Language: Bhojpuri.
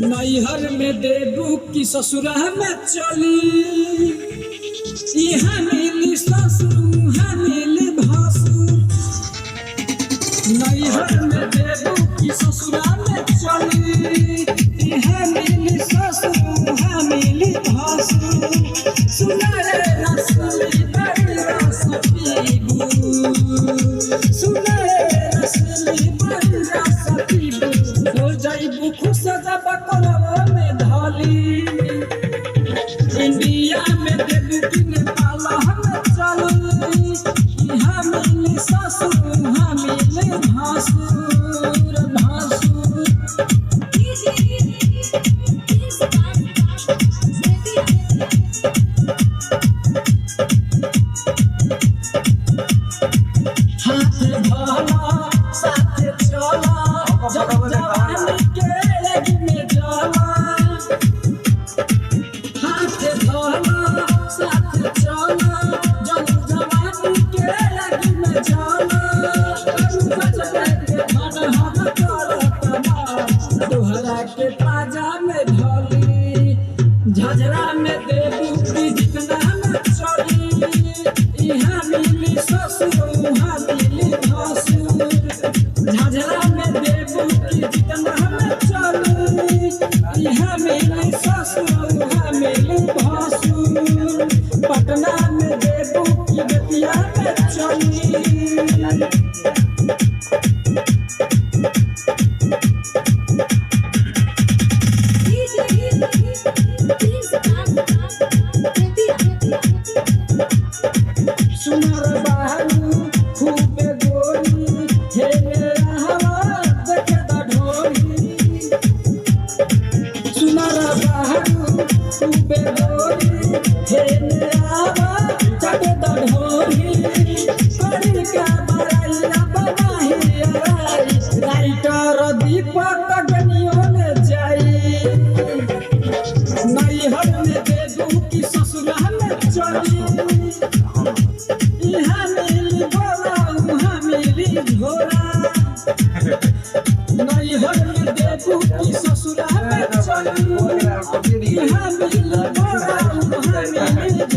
नैहर में देबू की ससुरा में चली, यहाँ मिली ससुर यहाँ मिली भासुर। नैहर में देबू की ससुरा में चली, यहाँ मिली ससुर यहाँ मिली भासुर। सुना रे रसली बड़ी रस पीबू, सुना रे रसली बड़ी रस पीबू। हो जाइबू खुश जब करवा में धाली, इंडिया में देबू की नेपाल हम चली। यहाँ मिली ससुर यहाँ मिली भासुर भासुर। हाथ धोला साथ चला, जब जवानी के लगी में जाला। हाथ धोला साथ चला, जब जवानी के लगी में जाला। तोहरा के पाजा में ढोली, झझरा में देबू की जितना में चली। यहाँ मिली ससुर यहाँ मिली भासुर, झझरा में देबू की जितना में चली। यहाँ मिली ससुर यहाँ मिली भासुर, पटना में देबू की बेटिया में चली। सुनर बहनू खूब गोरी, हे मेरा हवा देखे द ढोरी। सुनर बहनू खूब गोरी, हे मेरा हवा देखे द ढोरी। करी का बड़ाइया बनाही अराई, राइटर दीपक गनियो ले जाई। नैहर में देबू की ससुरा में चली, यहाँ मिली बोरा वहाँ मिली झोरा। नैहर में देबू की ससुरा में चली, यहाँ मिली बोरा वहाँ मिली